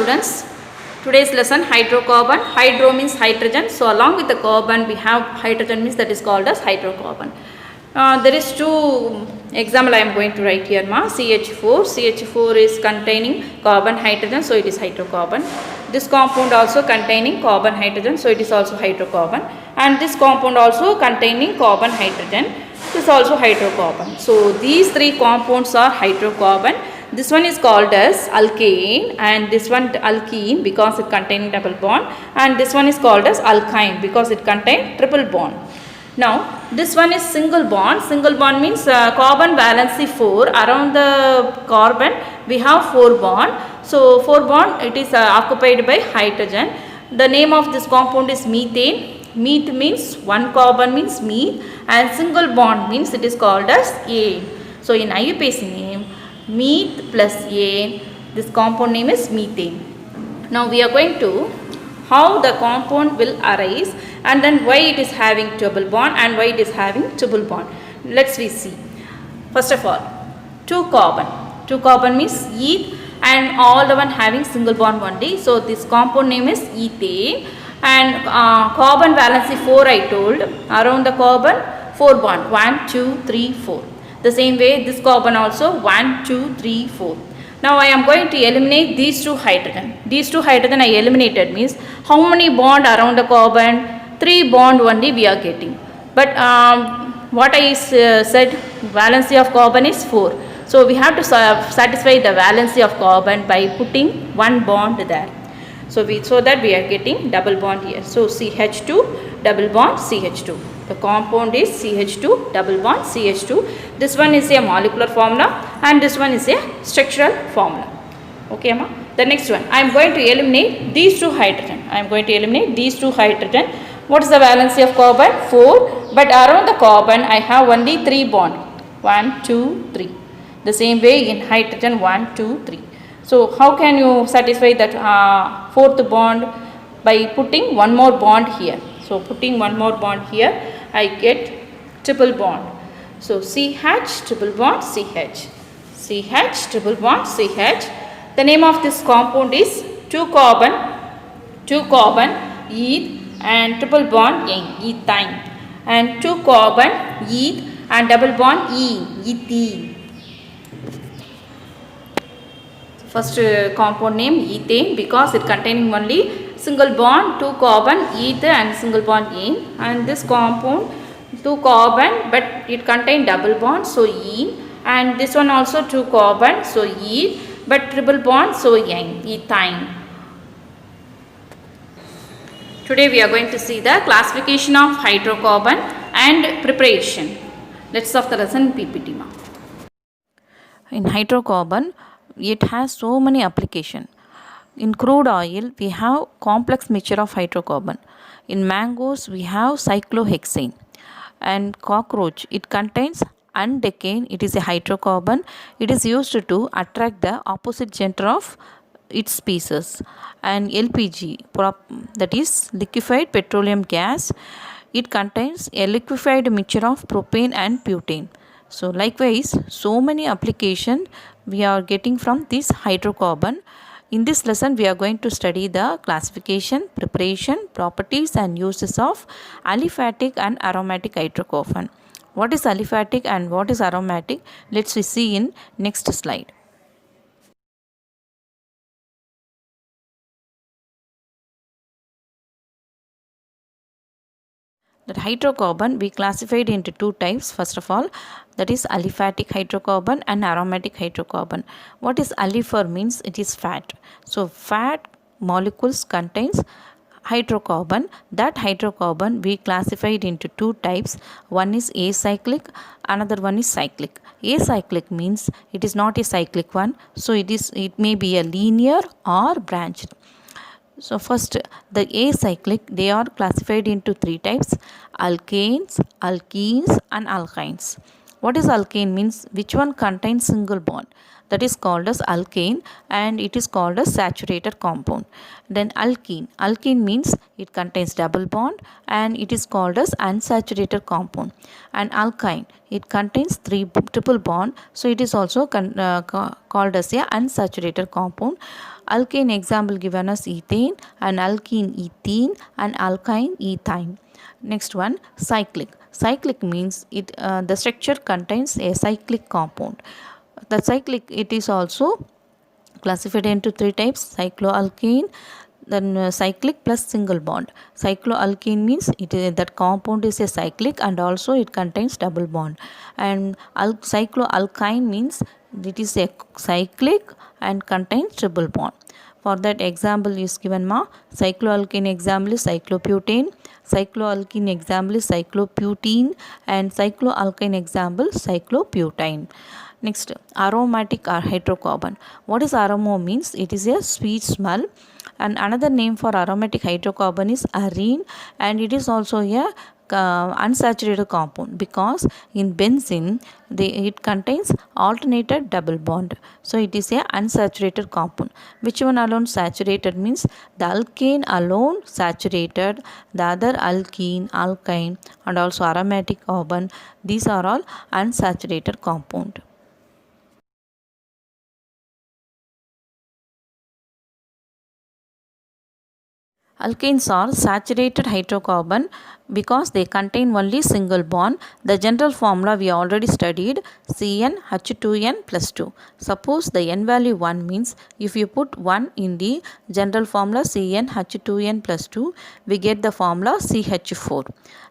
students. Today's lesson hydrocarbon. Hydro means hydrogen. So along with the carbon we have hydrogen means that is called as hydrocarbon. There is two example I am going to write here ma. CH4. CH4 is containing carbon hydrogen, so it is hydrocarbon. This compound also containing carbon hydrogen, so it is also hydrocarbon. And this compound also containing carbon hydrogen, it is also hydrocarbon. So these three compounds are hydrocarbon. This one is called as alkane, and this one alkene because it contains double bond, and this one is called as alkyne because it contains triple bond. Now this one is single bond. Single bond means carbon valency 4. Around the carbon we have 4 bond. So 4 bond it is occupied by hydrogen. The name of this compound is methane. Meth means one carbon means meth, and single bond means it is called as ane. So in IUPAC name, meth plus ane, this compound name is methane. Now we are going to how the compound will arise, and then why it is having double bond and why it is having triple bond. Let's we see. First of all, 2 carbon. 2 carbon means eth, and all the one having single bond only. So this compound name is ethane, and carbon valency 4 I told. Around the carbon 4 bond, 1, 2, 3, 4. The same way this carbon also 1, 2, 3, 4. Now I am going to eliminate these 2 hydrogen. These 2 hydrogen I eliminated means how many bond around the carbon? 3 bond only we are getting. But what I said, valency of carbon is 4. So we have to satisfy the valency of carbon by putting 1 bond there. So that we are getting double bond here. So CH2 double bond CH2. The compound is CH2 double bond CH2. This one is a molecular formula and this one is a structural formula. Okay, ma. The next one, I am going to eliminate these 2 hydrogen. I am going to eliminate these 2 hydrogen. What is the valency of carbon? 4. But around the carbon I have only 3 bond. 1, 2, 3. The same way in hydrogen 1, 2, 3. So how can you satisfy that 4th bond? By putting one more bond here. So putting one more bond here, I get triple bond. So CH triple bond CH. CH triple bond CH. The name of this compound is 2 carbon eth and triple bond ethine, and 2 carbon eth and double bond ethene. First compound name ethane because it containing only single bond 2 carbon eth and single bond ene, and this compound 2 carbon but it contain double bond so ene, and this one also 2 carbon so eth but triple bond so ethine. Today we are going to see the classification of hydrocarbon and preparation. Let's start the lesson PPT. In hydrocarbon, it has so many applications. In crude oil, we have complex mixture of hydrocarbon. In mangoes, we have cyclohexane. And cockroach, it contains undecane. It is a hydrocarbon. It is used to attract the opposite gender of its species. And LPG, that is liquefied petroleum gas, it contains a liquefied mixture of propane and butane. So likewise, so many applications we are getting from this hydrocarbon. In this lesson, we are going to study the classification, preparation, properties and uses of aliphatic and aromatic hydrocarbon. What is aliphatic and what is aromatic? Let's see in next slide. That hydrocarbon we classified into 2 types. First of all, that is aliphatic hydrocarbon and aromatic hydrocarbon. What is alipher means? It is fat. So fat molecules contains hydrocarbon. That hydrocarbon we classified into 2 types. One is acyclic, another one is cyclic. Acyclic means it is not a cyclic one, so it may be a linear or branched. So first, the acyclic, they are classified into 3 types: alkanes, alkenes and alkynes. What is alkane means? Which one contains single bond? that is called as alkane, and it is called as saturated compound. Then alkene means it contains double bond and it is called as unsaturated compound. And alkyne, it contains triple bond, so it is also called as a unsaturated compound. Alkane example given as ethane, and alkene ethene, and alkyne ethine. Next one, cyclic. Cyclic means the structure contains a cyclic compound. The cyclic, it is also classified into three types: cycloalkane, then cyclic plus single bond. Cycloalkane means that compound is a cyclic and also it contains double bond. And cycloalkyne means it is a cyclic and contains triple bond. For that example is given ma. Cycloalkane example is cyclobutane, cycloalkene example is cyclobutene, and cycloalkyne example cyclobutane. Next, aromatic or hydrocarbon. What is aroma means? It is a sweet smell. And another name for aromatic hydrocarbon is arene, and it is also a unsaturated compound because in benzene it contains alternated double bond, so it is a unsaturated compound. Which one alone saturated means the alkane alone saturated, the other alkene, alkyne, and also aromatic carbon, these are all unsaturated compound. Alkanes are saturated hydrocarbon because they contain only single bond. The general formula we already studied, CnH2n plus 2. Suppose the n value 1 means if you put 1 in the general formula CnH2n plus 2, we get the formula CH4.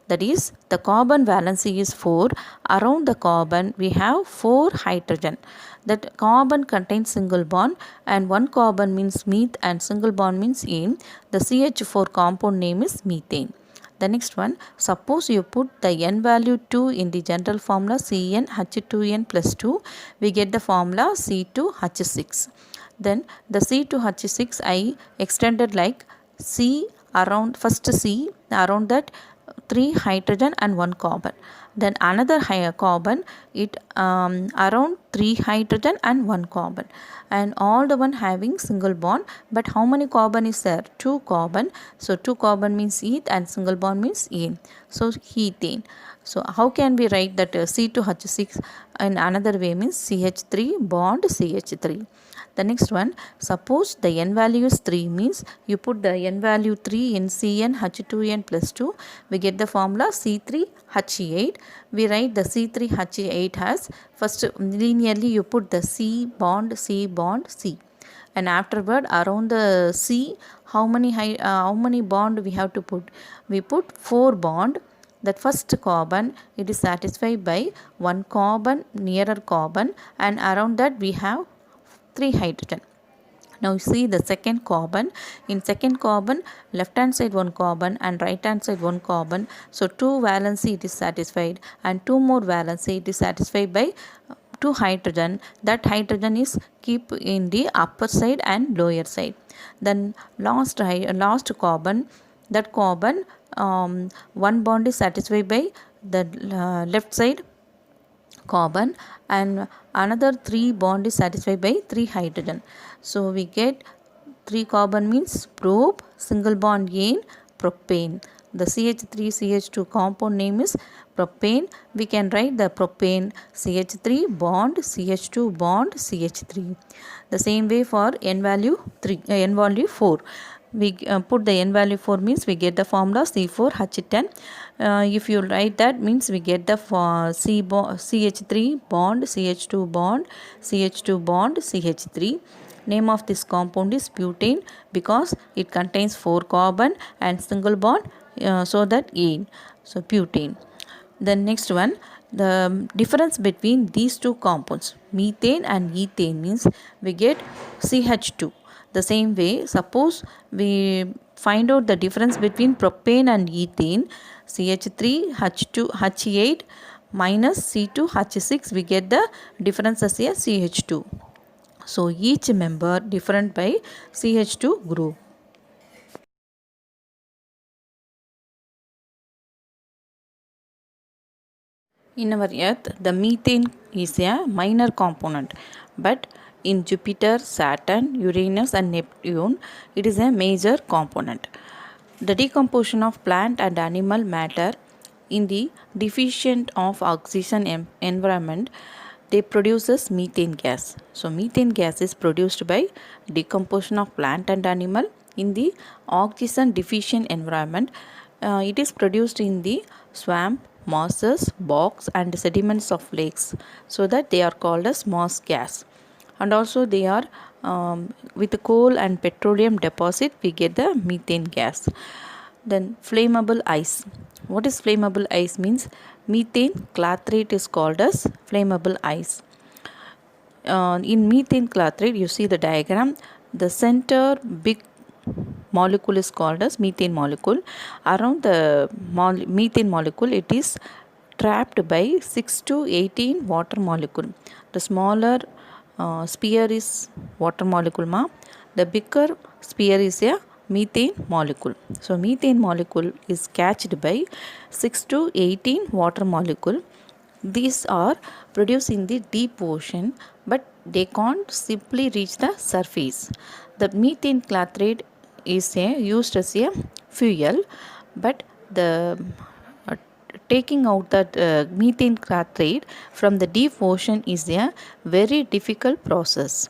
That is, the carbon valency is 4. Around the carbon we have 4 hydrogen. That carbon contains single bond, and one carbon means meth and single bond means ene. The CH4 compound name is methane. The next one, suppose you put the n value 2 in the general formula CnH2n plus 2, we get the formula C2H6. Then the C2H6 I extended like C around first C, around that 3 hydrogen and 1 carbon. Then another higher carbon, it around 3 hydrogen and 1 carbon, and all the one having single bond. But how many carbon is there? 2 carbon. So 2 carbon means eth and single bond means ene, so hethane. So how can we write that C2H6 in another way means CH3 bond CH3. The next one, suppose the n value is 3 means you put the n value 3 in CnH2n plus 2, we get the formula C3H8. We write the C3H8 as first linearly you put the C bond C, and afterward around the C how many bond we have to put? We put 4 bond. That first carbon, it is satisfied by 1 carbon nearer carbon, and around that we have 3 hydrogen. Now you see the second carbon. In second carbon, left hand side 1 carbon and right hand side 1 carbon. So 2 valency it is satisfied, and 2 more valency it is satisfied by 2 hydrogen. That hydrogen is keep in the upper side and lower side. Then last carbon, that carbon 1 bond is satisfied by the left side carbon, and another 3 bond is satisfied by 3 hydrogen. So we get 3 carbon means prop, single bond ene, propane. The CH3CH2 compound name is propane. We can write the propane CH3 bond CH2 bond CH3. The same way for n value 4. We put the n value 4 means we get the formula C4H10. If you write that means we get the CH3 bond CH2 bond CH2 bond CH3. Name of this compound is butane because it contains 4 carbon and single bond, so that ene, so butane. The next one, the difference between these two compounds methane and ethane means we get CH2. The same way, suppose we find out the difference between propane and ethane, CH3H8 minus C2H6, we get the difference as a CH2. So each member different by CH2 group. In our earth, the methane is a minor component, but In Jupiter, Saturn, Uranus, and Neptune, it is a major component. The decomposition of plant and animal matter in the deficient of oxygen environment, they produces methane gas. So methane gas is produced by decomposition of plant and animal in the oxygen deficient environment. It is produced in the swamp, mosses, bogs, and sediments of lakes, so that they are called as moss gas. And also they are with the coal and petroleum deposit we get the methane gas. Then flammable ice. What is flammable ice means? Methane clathrate is called as flammable ice. In methane clathrate, you see the diagram, the center big molecule is called as methane molecule. Around the methane molecule, it is trapped by 6 to 18 water molecule. The smaller sphere is water molecule ma. The bigger sphere is a methane molecule. So methane molecule is catched by 6 to 18 water molecule. These are produced in the deep ocean, but they can't simply reach the surface. The methane clathrate is used as a fuel, but the taking out that methane clathrate from the deep ocean is a very difficult process.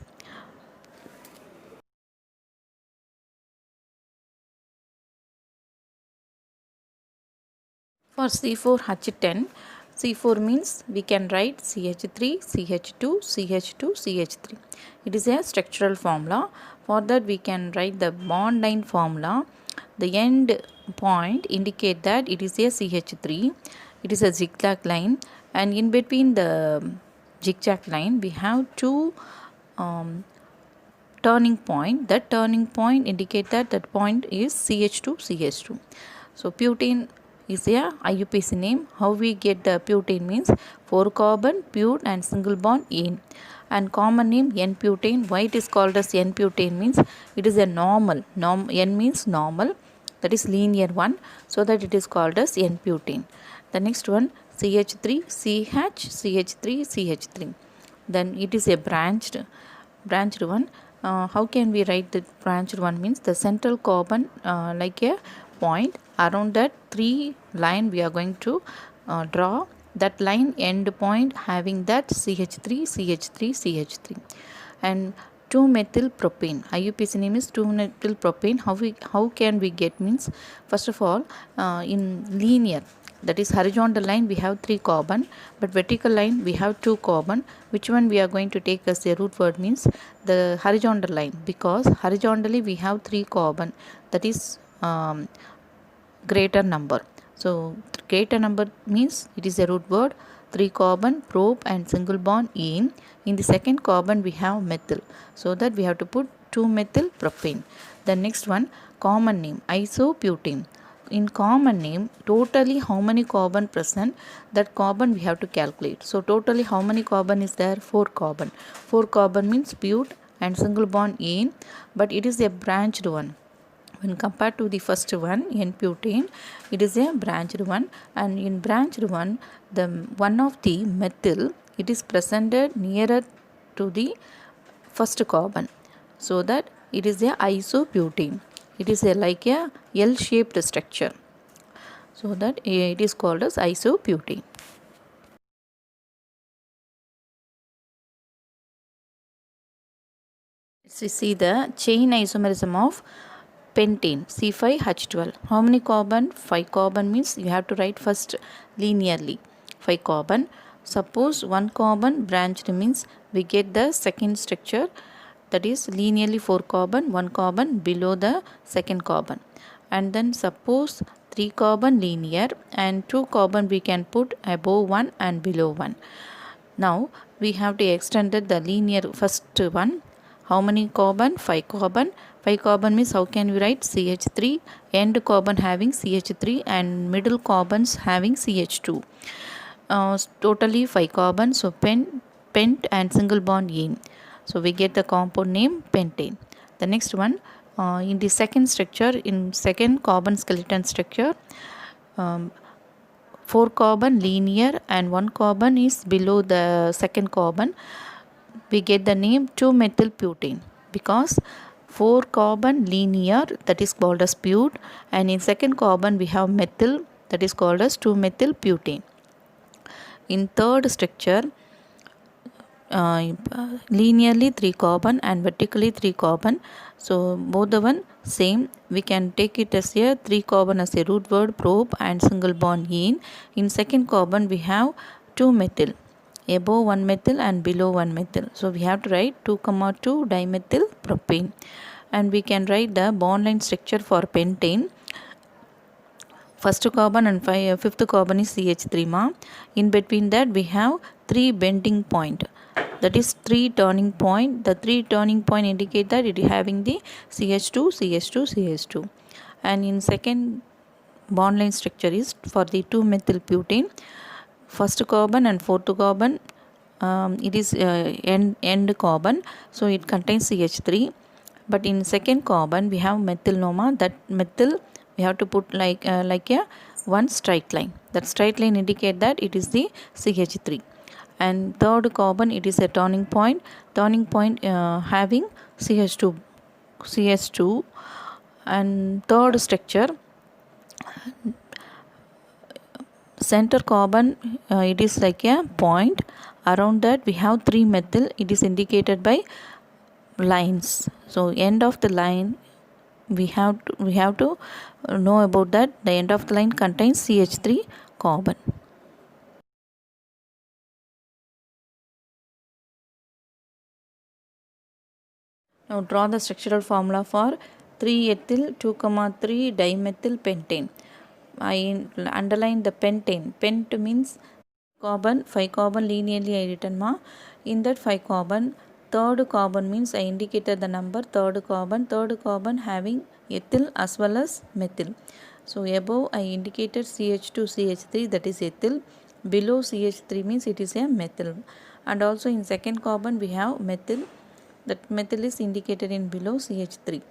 For C4H10, C4 means we can write CH3, CH2, CH2, CH3. It is a structural formula. For that we can write the bond line formula. The end point indicate that it is a CH3. It is a zigzag line, and in between the zigzag line we have two turning point. That turning point indicate that point is CH2, CH2. So butane is a IUPAC name. How we get the butane means 4 carbon, but and single bond ene. And common name N-butane. Why it is called as N-butane means it is a normal. N means normal, that is linear one, so that it is called as N-butane. The next one CH3, CH, CH3, CH3. Then it is a branched one. How can we write the branched one means the central carbon like a point, around that 3 line we are going to draw that line end point having that CH3, CH3, CH3. And 2-methyl propane, IUPAC name is 2-methyl propane. How can we get means, first of all in linear, that is horizontal line we have 3 carbon, but vertical line we have 2 carbon. Which one we are going to take as a root word means the horizontal line, because horizontally we have 3 carbon, that is greater number. So greater number means it is a root word. 3 carbon, prop and single bond ene. In the second carbon we have methyl, so that we have to put 2-methyl propane. The next one common name isobutane. In common name, totally how many carbon present, that carbon we have to calculate. So totally how many carbon is there? 4 carbon. 4 carbon means but and single bond ene, but it is a branched one. When compared to the first one, N-butane, it is a branched one, and in branched one, the one of the methyl, it is presented nearer to the first carbon, so that it is a isobutane. It is like a L-shaped structure, so that it is called as isobutane. Let's see the chain isomerism of pentane C5H12. How many carbon? 5 carbon means you have to write first linearly 5 carbon. Suppose 1 carbon branched means we get the second structure, that is linearly 4 carbon, 1 carbon below the second carbon. And then suppose 3 carbon linear and 2 carbon we can put above 1 and below 1. Now we have to extend the linear first one. How many carbon? 5 carbon. 5 carbon means how can we write CH3, end carbon having CH3 and middle carbons having CH2. Totally 5 carbon, so pent and single bond ene. So we get the compound name pentane. The next one in the second structure, in second carbon skeleton structure, 4 carbon linear and 1 carbon is below the second carbon. we get the name 2-methyl-butane because 4 carbon linear, that is called as but, and in second carbon we have methyl, that is called as 2-methyl-butane. In third structure, linearly 3 carbon and vertically 3 carbon, so both the one same. We can take it as a 3 carbon as a root word probe and single bond in second carbon we have 2 methyl, above 1 methyl and below 1 methyl, so we have to write 2 dimethyl propane. And we can write the bond line structure for pentane. First carbon and fifth carbon is CH3 ma. In between that we have 3 bending point, that is 3 turning point. The 3 turning point indicate that it is having the CH2 CH2 CH2. And in second bond line structure is for the 2-methyl butane, first carbon and fourth carbon, it is end carbon, so it contains CH3. But in second carbon we have methyl noma. That methyl we have to put like a one straight line. That straight line indicate that it is the CH3. And third carbon, it is a turning point having CH2. And third structure, center carbon, it is like a point. Around that we have 3 methyl, it is indicated by lines. So end of the line we have to know about that. The end of the line contains CH3 carbon. Now draw the structural formula for 3-ethyl 2,3 dimethyl pentane. I underline the pentane. Pent means carbon, 5 carbon linearly I written ma. In that 5 carbon, third carbon means I indicated the number third carbon having ethyl as well as methyl. So above I indicated CH2 CH3, that is ethyl. Below CH3 means it is a methyl. And also in second carbon we have methyl. That methyl is indicated in below CH3.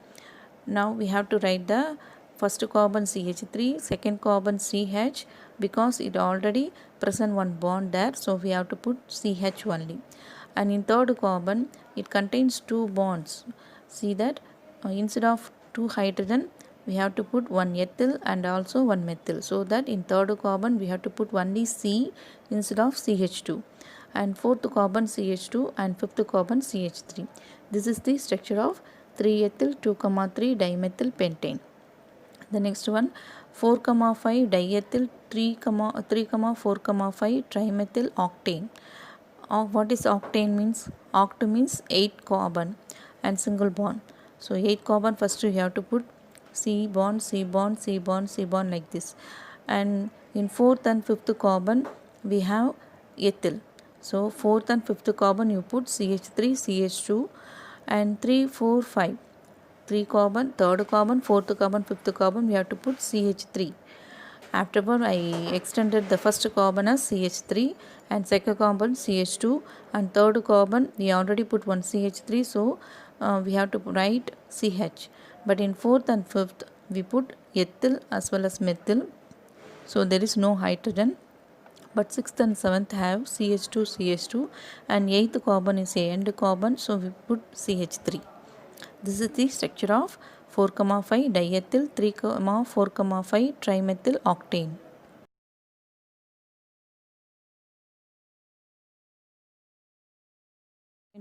Now we have to write the first carbon CH3, second carbon CH, because it already present one bond there, so we have to put CH only. And in third carbon it contains 2 bonds. See that instead of 2 hydrogen we have to put 1 ethyl and also 1 methyl, so that in third carbon we have to put only C instead of CH2. And fourth carbon CH2 and fifth carbon CH3. This is the structure of 3-ethyl 2,3 dimethyl pentane. The next one 4,5 diethyl 3,4,5 trimethyl octane. What is octane means? Oct means 8 carbon and single bond. So 8 carbon, first you have to put C bond, C bond, C bond, C bond like this. And in fourth and fifth carbon we have ethyl. So fourth and fifth carbon you put CH3 CH2 and 3 4 5, 3 carbon, third carbon, fourth carbon, fifth carbon we have to put CH3. Afterward I extended the first carbon as CH3 and second carbon CH2 and third carbon we already put one CH3, so we have to write CH. But in fourth and fifth we put ethyl as well as methyl, so there is no hydrogen. But 6th and 7th have CH2 CH2 and 8th carbon is a end carbon, so we put CH3. This is the structure of 4,5 diethyl 3,4,5 trimethyl octane.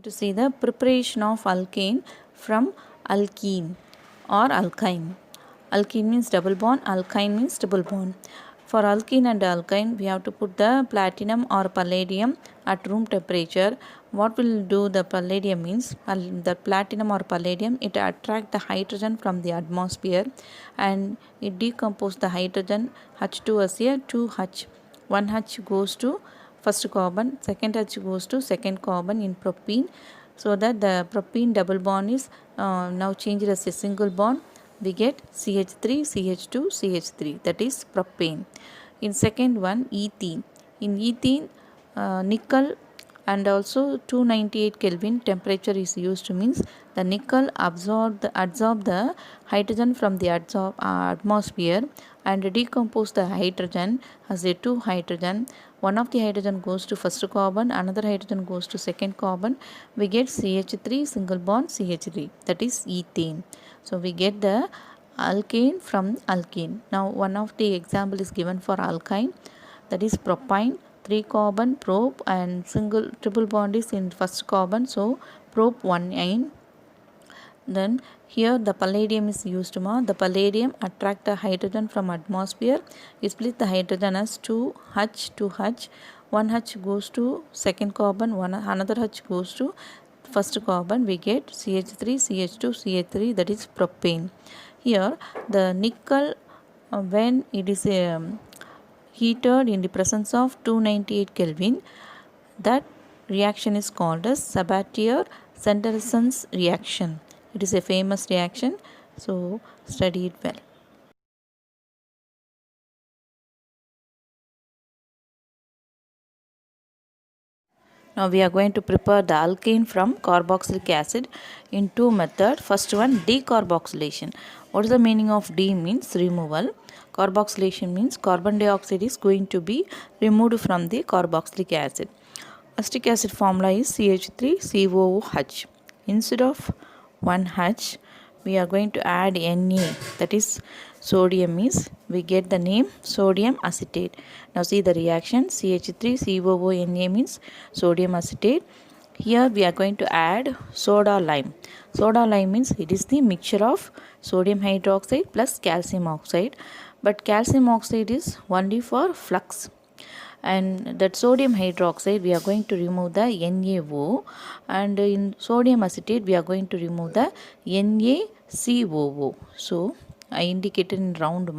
To see the preparation of alkane from alkene or alkyne. Alkene means double bond, alkyne means triple bond. For alkene and alkyne, we have to put the platinum or palladium at room temperature. What will do the palladium means, the platinum or palladium, it attract the hydrogen from the atmosphere and it decompose the hydrogen H2 as a 2H. 1H goes to first carbon, second H goes to second carbon in propene, so that the propene double bond is now changed as a single bond. We get CH3 CH2 CH3, that is propane. In second one ethene. In ethene nickel and also 298 Kelvin temperature is used, means the nickel absorb the hydrogen from the atmosphere and decompose the hydrogen as a two hydrogen. One of the hydrogen goes to first carbon, another hydrogen goes to second carbon. We get CH3 single bond CH3, that is ethane. So we get the alkane from alkene. Now one of the example is given for alkyne, that is propine, 3 carbon prop and single triple bond is in first carbon, so prop 1 ine. Then here the palladium is used. The palladium attract the hydrogen from atmosphere. We split the hydrogen as 2H, 2H. One H goes to second carbon, another H goes to first carbon. We get CH3, CH2, CH3, that is propane. Here the nickel when it is heated in the presence of 298 Kelvin, that reaction is called as Sabatier-Sanderson's reaction. It is a famous reaction, so study it well. Now we are going to prepare the alkane from carboxylic acid in two methods. First one, decarboxylation. What is the meaning of D? Means removal. Carboxylation means carbon dioxide is going to be removed from the carboxylic acid. Acetic acid formula is CH3COOH. Instead of 1H, we are going to add Na, that is sodium, is we get the name sodium acetate. Now see the reaction, CH3COONA means sodium acetate. Here we are going to add soda lime. Soda lime means it is the mixture of sodium hydroxide plus calcium oxide, but calcium oxide is only for flux. And that sodium hydroxide we are going to remove the NaO, and in sodium acetate we are going to remove the NaCOO. So I indicated in round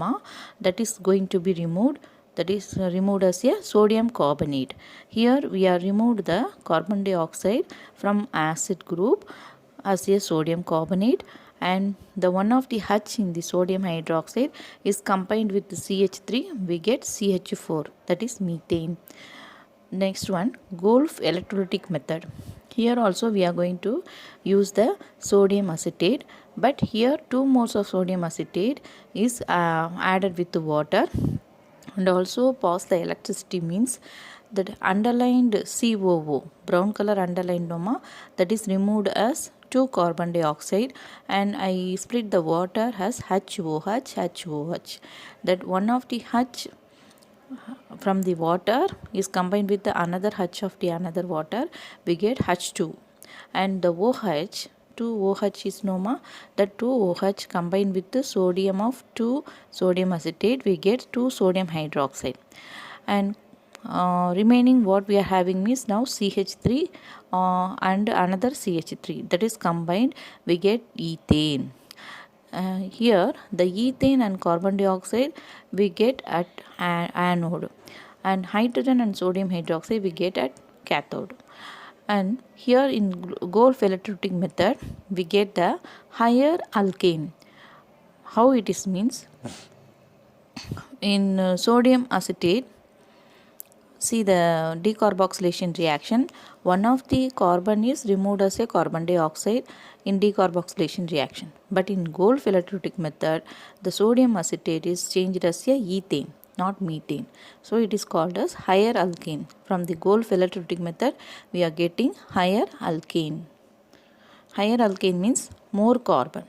that is going to be removed, that is removed as a sodium carbonate. Here we are removed the carbon dioxide from acid group as a sodium carbonate, and the one of the H in the sodium hydroxide is combined with the CH3, we get CH4, that is methane. Next one, Wolff electrolytic method. Here also we are going to use the sodium acetate, but here 2 moles of sodium acetate is added with the water, and also pass the electricity, means that underlined COO, brown color underlined that is removed as 2 carbon dioxide, and I split the water as HOH. That one of the H from the water is combined with the another H of the another water, we get H2, and the OH, 2OH is that 2OH combined with the sodium of 2 sodium acetate, we get 2 sodium hydroxide, and remaining what we are having means now CH3 and another CH3, that is combined, we get ethane. Here the ethane and carbon dioxide we get at anode, and hydrogen and sodium hydroxide we get at cathode. And here in Wolff electrolytic method we get the higher alkane. How it is means, in sodium acetate, see the decarboxylation reaction, one of the carbon is removed as a carbon dioxide in decarboxylation reaction, but in Wolff electrolytic method the sodium acetate is changed as a ethane, not methane, so it is called as higher alkane. From the Wolff electrolytic method we are getting higher alkane. Higher alkane means more carbon.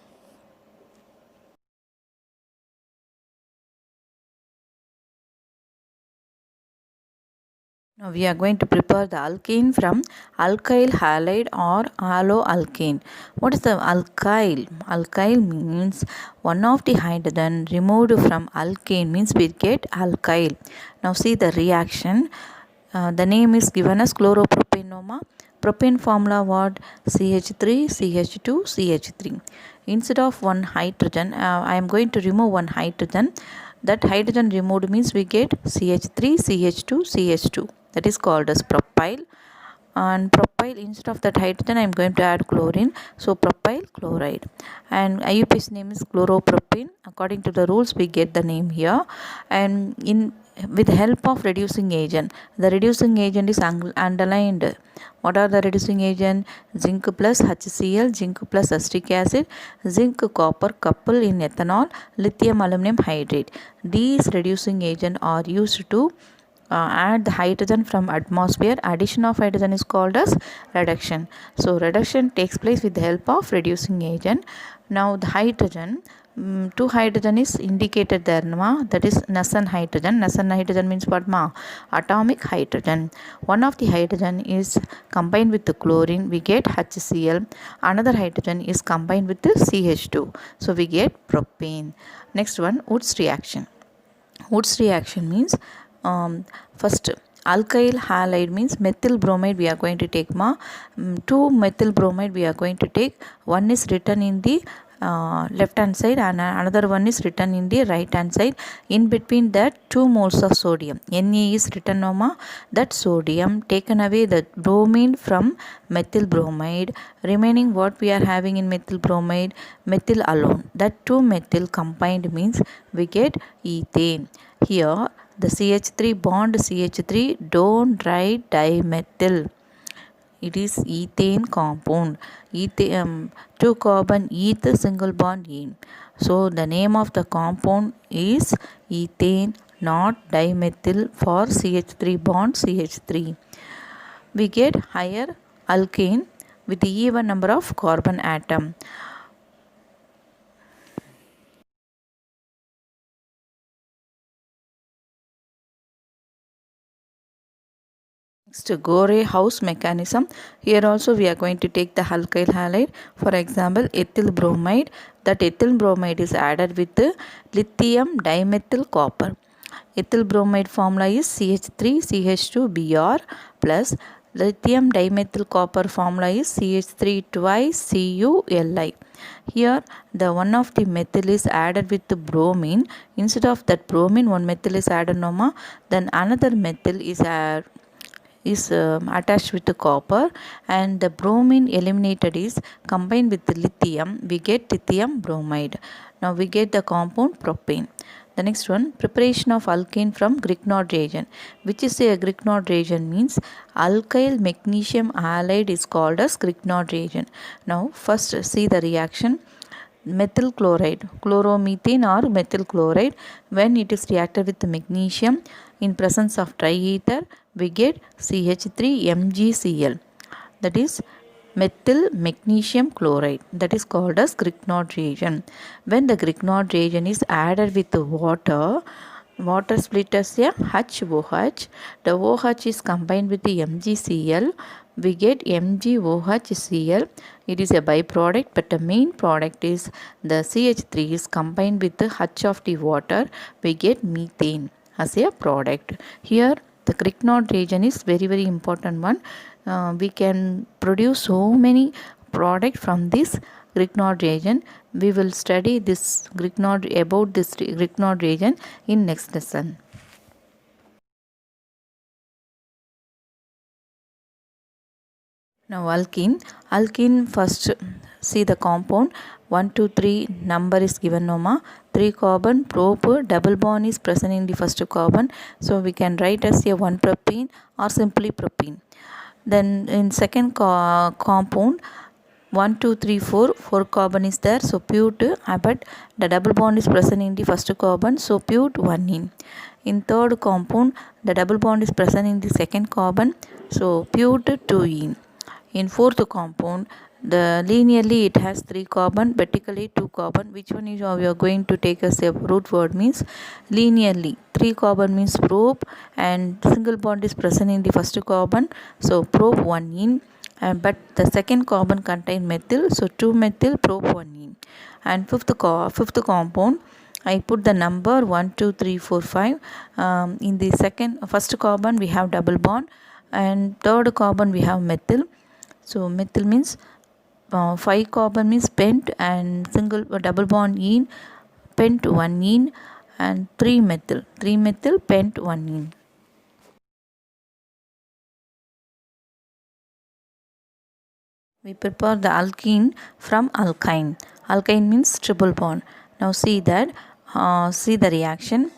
Now we are going to prepare the alkane from alkyl halide or alloalkane. What is the alkyl? Alkyl means one of the hydrogen removed from alkane, means we get alkyl. Now see the reaction. The name is given as chloropropane. Propane formula what? CH3, CH2, CH3. Instead of one hydrogen, I am going to remove one hydrogen. That hydrogen removed means we get CH3, CH2, CH2. That is called as propyl. And propyl, instead of that hydrogen I am going to add chlorine, so propyl chloride. And IUPAC's name is chloropropane. According to the rules we get the name here. And in with help of reducing agent. The reducing agent is underlined. What are the reducing agent? Zinc plus HCl, zinc plus acetic acid, zinc copper couple in ethanol, lithium aluminum hydrate. These reducing agent are used to add the hydrogen from atmosphere. Addition of hydrogen is called as reduction. So reduction takes place with the help of reducing agent. Now the hydrogen, two hydrogen is indicated there, ma, that is Nessen hydrogen. Nessen hydrogen means what, ma? Atomic hydrogen. One of the hydrogen is combined with the chlorine, we get HCl. Another hydrogen is combined with the CH2, so we get propane. Next one, Woods reaction. Woods reaction means first alkyl halide means methyl bromide we are going to take, ma. Two methyl bromide we are going to take. One is written in the left hand side and another one is written in the right hand side. In between that 2 moles of sodium, Na is written, no, ma. That sodium taken away the bromine from methyl bromide, remaining what we are having in methyl bromide? Methyl alone. That 2 methyl combined means we get ethane. Here the CH3 bond CH3 don't write dimethyl. It is ethane compound. 2 carbon eth single bond ene. So the name of the compound is ethane, not dimethyl for CH3 bond CH3. We get higher alkane with the even number of carbon atom. Next, Gore house mechanism. Here also we are going to take the alkyl halide. For example, ethyl bromide. That ethyl bromide is added with the lithium dimethyl copper. Ethyl bromide formula is CH3CH2Br plus lithium dimethyl copper formula is CH3 twice CuLi. Here the one of the methyl is added with the bromine. Instead of that bromine, one methyl is added, no, then another methyl is attached with the copper, and the bromine eliminated is combined with the lithium, we get lithium bromide. Now we get the compound propane. The next one, preparation of alkane from Grignard reagent. Which is a Grignard reagent means alkyl magnesium halide is called as Grignard reagent. Now first see the reaction. Methyl chloride, chloromethane or methyl chloride, when it is reacted with the magnesium in presence of triether, we get CH3MgCl, that is methyl magnesium chloride, that is called as Grignard reagent. When the Grignard reagent is added with the water split as a HOH, the OH is combined with the MgCl, we get MgOHCl. It is a byproduct, but the main product is the CH3 is combined with the H of the water, we get methane as a product. Here the Grignard reagent is very important one. We can produce so many products from this Grignard reagent. We will study this about this Grignard reagent in next lesson. Now alkene first see the compound. 1 2 3 number is given, no, 3 carbon prop double bond is present in the first carbon, so we can write as a 1 propene or simply propene. Then in second compound 1 2 3 4 carbon is there, so put but the double bond is present in the first carbon, so put 1 in. In third compound the double bond is present in the second carbon, so put 2 in. In fourth compound, the linearly it has 3 carbon, vertically 2 carbon. Which one is we are going to take as a root word means linearly. 3 carbon means prop, and single bond is present in the first carbon, so prop 1 in. But the second carbon contain methyl, so 2 methyl prop 1 in. And fifth compound, I put the number 1 2 3 4 5. In the first carbon we have double bond, and third carbon we have methyl. So methyl means 5 carbon means pent, and single double bond in, pent 1 in, and 3 methyl pent 1 in. We prepare the alkene from alkyne. Alkyne means triple bond. Now see that see the reaction.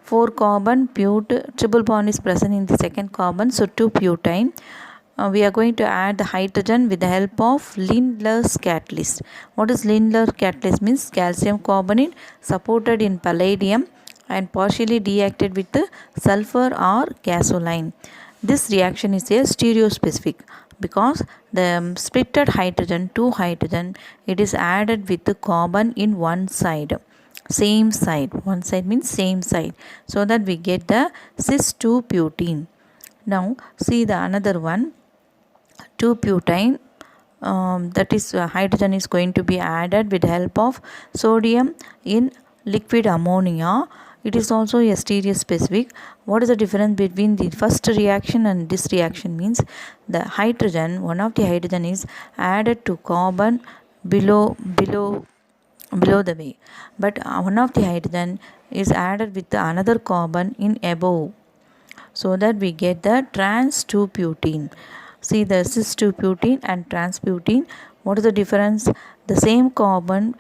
4 carbon bute triple bond is present in the second carbon, so 2 butane. We are going to add the hydrogen with the help of Lindlar's catalyst. What is Lindlar catalyst means? Calcium carbonate supported in palladium and partially deactivated with the sulfur or gasoline. This reaction is a stereospecific because the splitted hydrogen, 2 hydrogen, it is added with the carbon in one side. Same side. One side means same side. So that we get the cis 2 butene. Now see the another one. 2 butane, that is hydrogen is going to be added with the help of sodium in liquid ammonia. It is also a stereospecific. What is the difference between the first reaction and this reaction means the hydrogen, one of the hydrogen is added to carbon below the way, but one of the hydrogen is added with another carbon in above, so that we get the trans 2 butene. See the cis 2 butene and trans butene. What is the difference? The same carbon,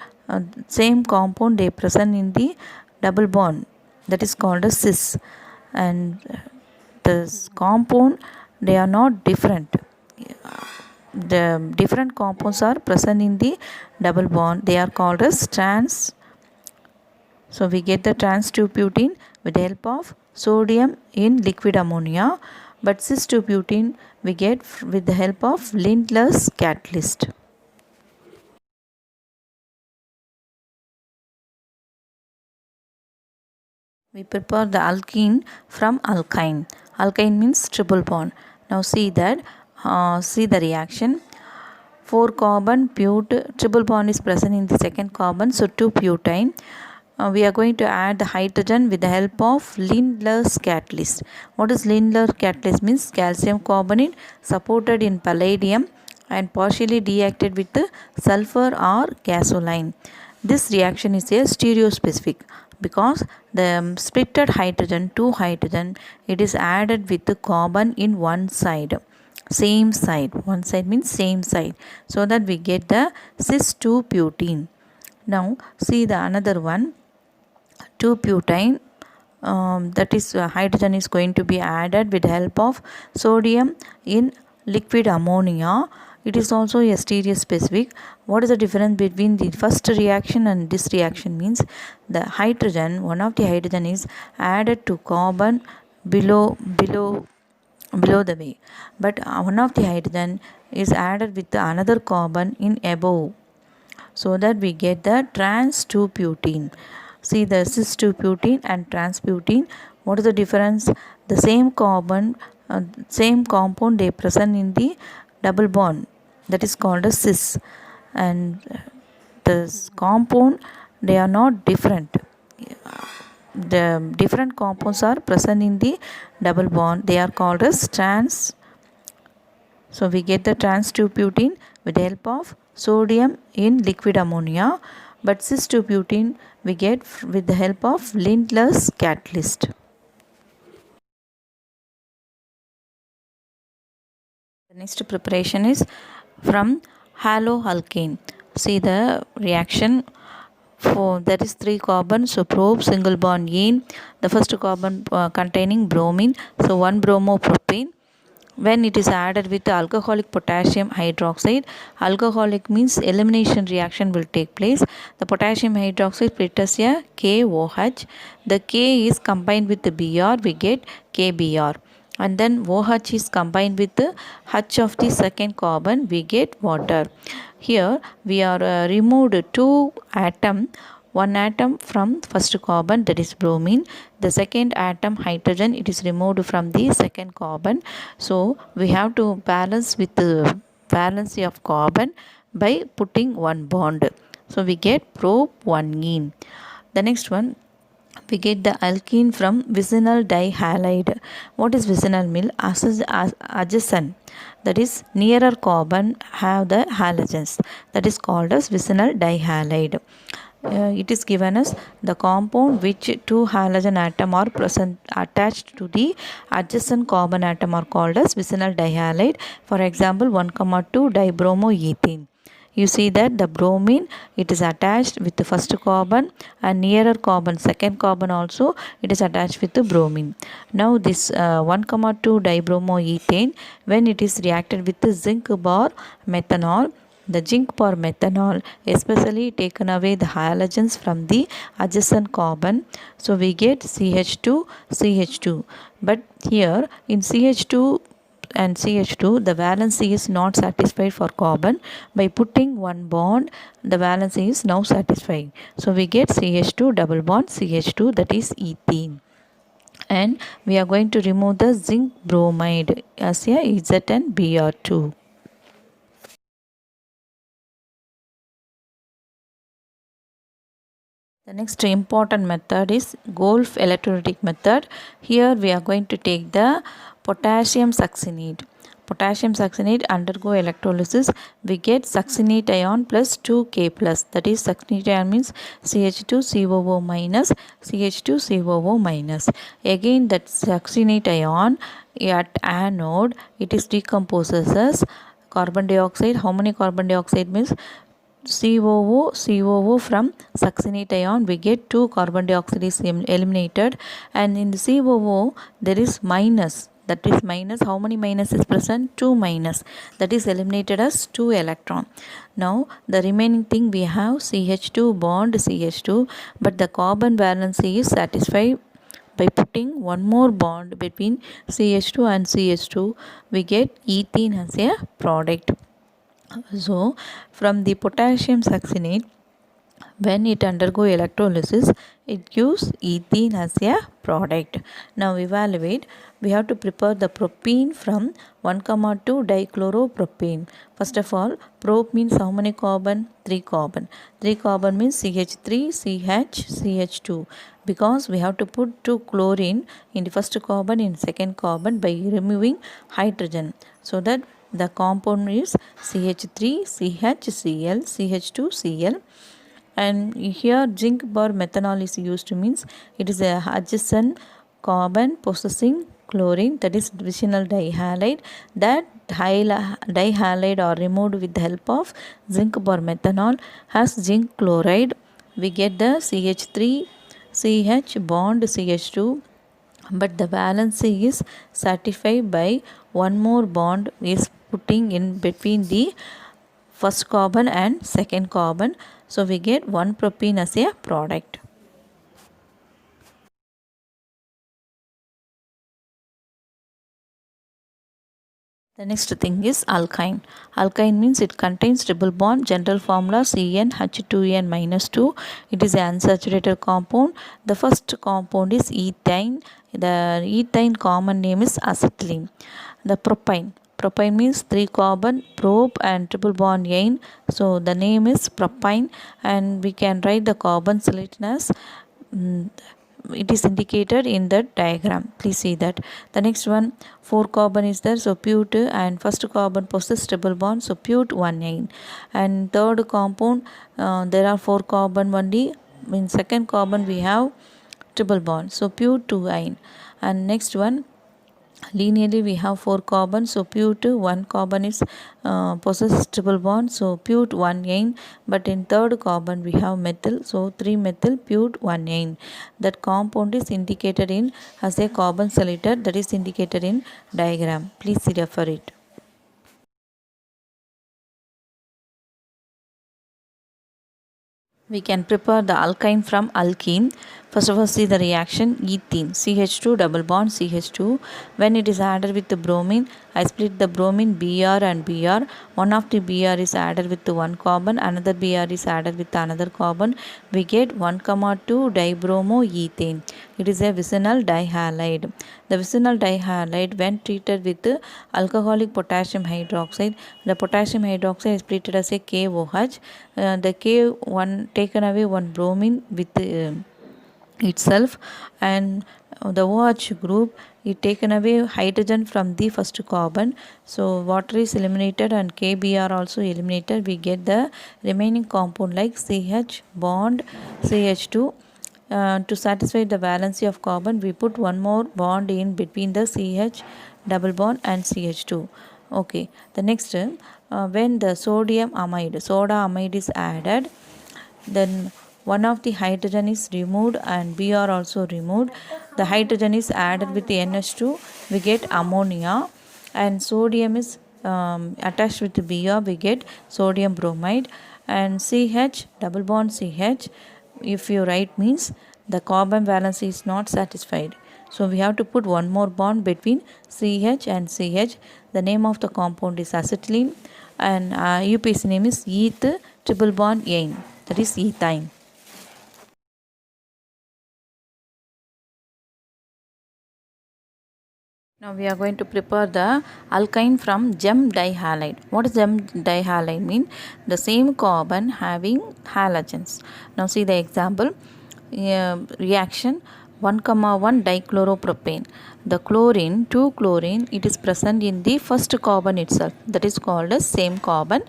same compound they present in the double bond, that is called a cis, and this compound they are not different. The different compounds are present in the double bond. They are called as trans. So we get the trans 2 butene with the help of sodium in liquid ammonia, but cis 2 butene we get with the help of Lindlar's catalyst. We prepare the alkene from alkyne. Alkyne means triple bond. Now see that, see the reaction. 4 carbon bute triple bond is present in the second carbon, so 2 butane. We are going to add the hydrogen with the help of Lindlar's catalyst. What is Lindlar catalyst means? Calcium carbonate supported in palladium and partially deactivated with the sulfur or gasoline. This reaction is a stereospecific because the splitted hydrogen, 2 hydrogen, it is added with the carbon in one side. Same side. One side means same side. So that we get the cis 2 butene. Now see the another one. 2 butane, that is hydrogen is going to be added with the help of sodium in liquid ammonia. It is also a stereospecific. What is the difference between the first reaction and this reaction means the hydrogen, one of the hydrogen is added to carbon below the way, but one of the hydrogen is added with another carbon in above, so that we get the trans 2 butene. See the cis 2 butene and trans butene. What is the difference? The same carbon, same compound they present in the double bond, that is called a cis, and this compound they are not different. The different compounds are present in the double bond. They are called as trans. So we get the trans 2 butene with the help of sodium in liquid ammonia, but cis 2 butene we get with the help of Lindlar's catalyst. The next preparation is from haloalkane. See the reaction. For that is 3 carbon, so probe single bond ene. The first carbon containing bromine, so 1 bromopropane. When it is added with alcoholic potassium hydroxide, alcoholic means elimination reaction will take place. The potassium hydroxide split as a KOH. The K is combined with the Br, we get KBr. And then OH is combined with the H of the second carbon, we get water. Here we are removed 2 atom, 1 atom from first carbon, that is bromine. The second atom hydrogen, it is removed from the second carbon. So we have to balance with the valency of carbon by putting 1 bond. So we get prop 1 ene. The next one, we get the alkene from vicinal dihalide. What is vicinal mean? Adjacent, that is nearer carbon have the halogens, that is called as vicinal dihalide. It is given as the compound which 2 halogen atom are present attached to the adjacent carbon atom are called as vicinal dihalide. For example, 1,2 dibromoethane. you see that the bromine, it is attached with the first carbon, and nearer carbon, second carbon also, it is attached with the bromine. Now this 1,2 dibromoethane, when it is reacted with the zinc bar methanol, the zinc bar methanol especially taken away the halogens from the adjacent carbon, so we get CH2. But here in CH2 and CH2, the valency is not satisfied for carbon. By putting one bond, the valency is now satisfied, so we get CH2 double bond CH2, that is ethene. And we are going to remove the zinc bromide as a ZnBr2. The next important method is Wolff electrolytic method. Here we are going to take the potassium succinate. Potassium succinate undergo electrolysis. We get succinate ion plus 2K plus. That is, succinate ion means CH2COO minus, CH2COO minus. Again, that succinate ion at anode, it is decomposes as carbon dioxide. How many carbon dioxide means COO from succinate ion, we get 2 carbon dioxide is eliminated, and in the COO there is minus, that is minus, how many minus is present? 2 minus, that is eliminated as 2 electron. Now the remaining thing we have CH2 bond CH2, but the carbon valency is satisfied by putting one more bond between CH2 and CH2, we get ethene as a product. So from the potassium succinate, when it undergo electrolysis, it gives ethene as a product. Now evaluate. We have to prepare the propene from 1,2 dichloropropane. First of all, prop means how many carbon? 3 carbon. 3 carbon means CH3, CH, CH2. Because we have to put 2 chlorine in the first carbon, in second carbon, by removing hydrogen, so that the compound is CH3, CHCl, CH2Cl. And here zinc bar methanol is used, means it is a adjacent carbon possessing chlorine, that is vicinal dihalide. That dihalide are removed with the help of zinc bar methanol has zinc chloride. We get the CH3 CH bond CH2, but the valency is satisfied by one more bond is putting in between the first carbon and second carbon, so we get 1 propene as a product. The next thing is alkyne. Alkyne means it contains triple bond. General formula CnH2n minus 2. It is an unsaturated compound. The first compound is ethane. The ethane common name is acetylene. The propyne. Propyne means 3 carbon, prop and triple bond ene. So the name is propyne, and we can write the carbon slightness. It is indicated in the diagram. Please see that. The next one, 4 carbon is there, so put, and first carbon possesses triple bond, so put 1 and third compound, there are 4 carbon only. In second carbon we have triple bond, so put 2 and next one, linearly we have 4 carbon, so put 1 carbon is possesses triple bond, so put 1 but in third carbon we have methyl, so 3 methyl put 1 that compound is indicated in as a carbon cylinder, that is indicated in diagram. Please refer it. We can prepare the alkyne from alkene. First of all, see the reaction. Ethene, CH2 double bond CH2. When it is added with the bromine, I split the bromine Br and Br. One of the Br is added with the 1 carbon, another Br is added with another carbon. We get 1,2 dibromoethane. It is a vicinal dihalide. The vicinal dihalide, when treated with alcoholic potassium hydroxide, the potassium hydroxide is treated as a KOH. The K1 taken away one bromine with itself, and the OH group is taken away hydrogen from the first carbon, so water is eliminated and KBr also eliminated. We get the remaining compound like CH bond CH2. To satisfy the valency of carbon, we put one more bond in between the CH double bond and CH2. Okay, the next when the sodium amide, soda amide is added, then one of the hydrogen is removed and Br also removed. The hydrogen is added with the NH2, we get ammonia, and sodium is attached with the Br, we get sodium bromide, and CH, double bond CH, if you write means the carbon valence is not satisfied. So we have to put one more bond between CH and CH. The name of the compound is acetylene, and UPC name is eth triple bond ene, that is ethine. Now we are going to prepare the alkyne from gem dihalide. What does gem dihalide mean? The same carbon having halogens. Now see the example. Reaction 1,1 dichloropropane. The chlorine, 2 chlorine, it is present in the first carbon itself. That is called as same carbon.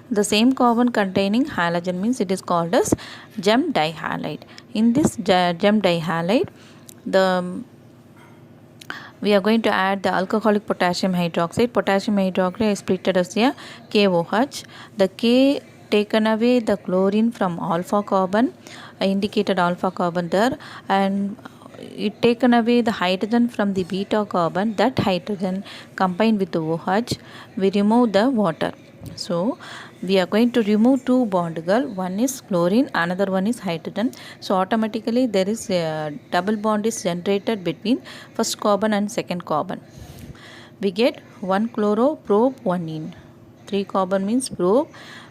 The same carbon containing halogen means it is called as gem dihalide. In this gem dihalide, we are going to add the alcoholic potassium hydroxide. Potassium hydroxide is split as a KOH. The K taken away the chlorine from alpha carbon. I indicated alpha carbon there, and it taken away the hydrogen from the beta carbon. That hydrogen combined with the OH, we remove the water. So we are going to remove two bond-girl. One is chlorine, another one is hydrogen. So automatically there is a double bond is generated between first carbon and second carbon. We get 1 chloro, prop, 1 ene. 3 carbon means prop.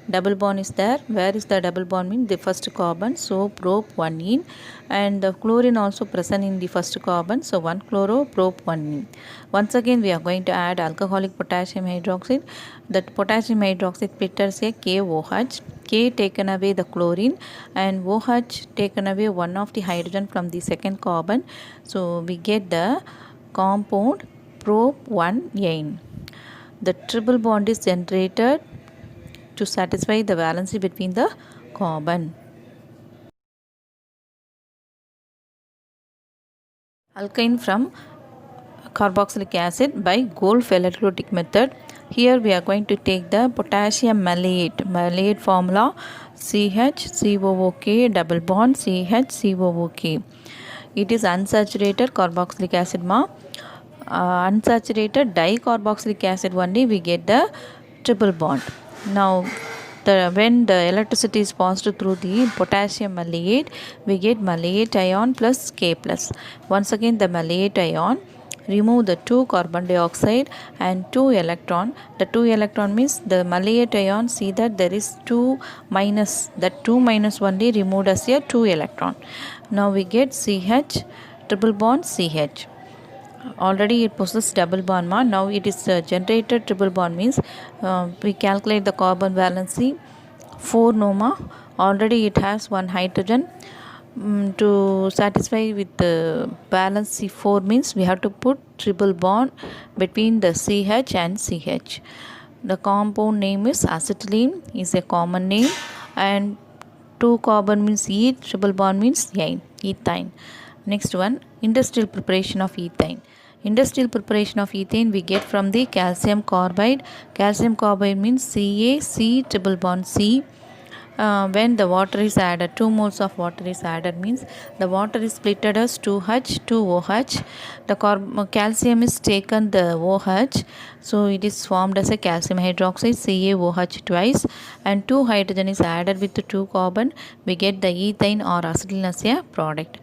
Double bond is there. Where is the double bond means the first carbon, so prop 1 ene, and the chlorine also present in the first carbon, so 1 chloro, prop 1 ene. Once again we are going to add alcoholic potassium hydroxide. That potassium hydroxide split as a KOH. K taken away the chlorine, and OH taken away one of the hydrogen from the second carbon, so we get the compound prop 1 ene. The triple bond is generated to satisfy the valency between the carbon. Alkyne from carboxylic acid by Golf electrolytic method. Here we are going to take the potassium malate. Malate formula CHCOOK double bond CHCOOK. It is unsaturated carboxylic acid unsaturated dicarboxylic acid only we get the triple bond. Now when the electricity is passed through the potassium malate, we get malate ion plus K plus. Once again the malate ion, remove the 2 carbon dioxide and 2 electron. The 2 electron means the malate ion, see that there is 2 minus, that 2 minus only removed as a 2 electron. Now we get CH triple bond CH. Already it possesses double bond now it is generated triple bond means we calculate the carbon valency 4 noma. Already it has one hydrogen. To satisfy with the valency 4 means we have to put triple bond between the CH and CH. The compound name is acetylene, is a common name, and 2 carbon means E, triple bond means ethine. Next one, industrial preparation of ethane. Industrial preparation of ethane we get from the calcium carbide. Calcium carbide means CaC triple bond C. When the water is added, 2 moles of water is added means the water is split as 2H, 2OH. The calcium is taken the OH, so it is formed as a calcium hydroxide CaOH twice, and 2 hydrogen is added with the 2 carbon. We get the ethane or acetylene as a product.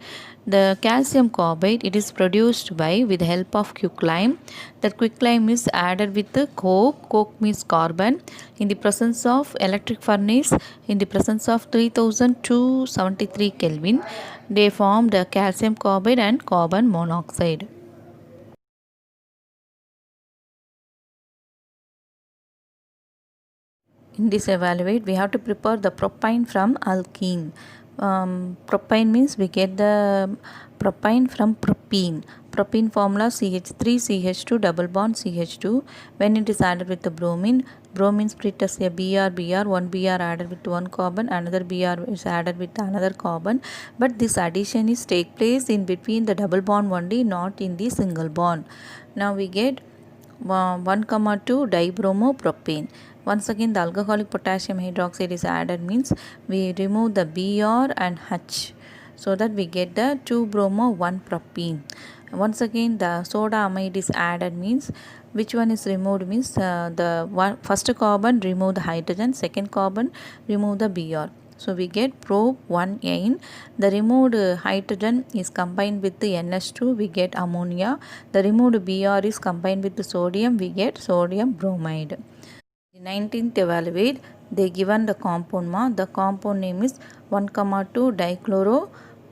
The calcium carbide, it is produced by with the help of quicklime. That quicklime is added with the coke. Coke means carbon. In the presence of electric furnace, in the presence of 3273 Kelvin, they form the calcium carbide and carbon monoxide. In this evaluate, we have to prepare the propine from alkene. Propine means we get the propine from propene. Propene formula CH3CH2 double bond CH2. When it is added with the bromine, bromine split as a Br, one Br added with one carbon, another Br is added with another carbon. But this addition is take place in between the double bond only, not in the single bond. Now we get 1,2 dibromopropane. Once again, the alcoholic potassium hydroxide is added means we remove the Br and H, so that we get the 2-bromo 1-propene. Once again, the soda amide is added means which one is removed means first carbon remove the hydrogen, second carbon remove the Br. So we get pro-1ene. The removed hydrogen is combined with the NH2, we get ammonia. The removed Br is combined with the sodium, we get sodium bromide. The 19th evaluate, they given the compound the compound name is 1,2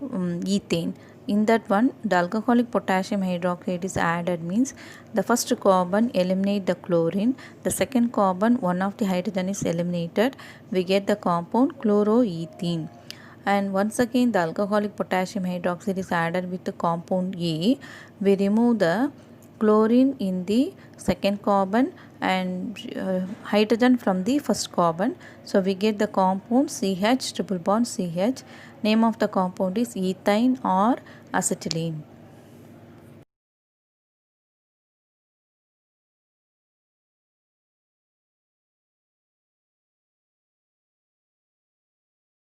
dichloroethane. In that one, the alcoholic potassium hydroxide is added means the first carbon eliminate the chlorine, the second carbon one of the hydrogen is eliminated, we get the compound chloroethene. And once again, the alcoholic potassium hydroxide is added with the compound A. We remove the chlorine in the second carbon and hydrogen from the first carbon. So we get the compound CH triple bond CH. Name of the compound is ethine or acetylene.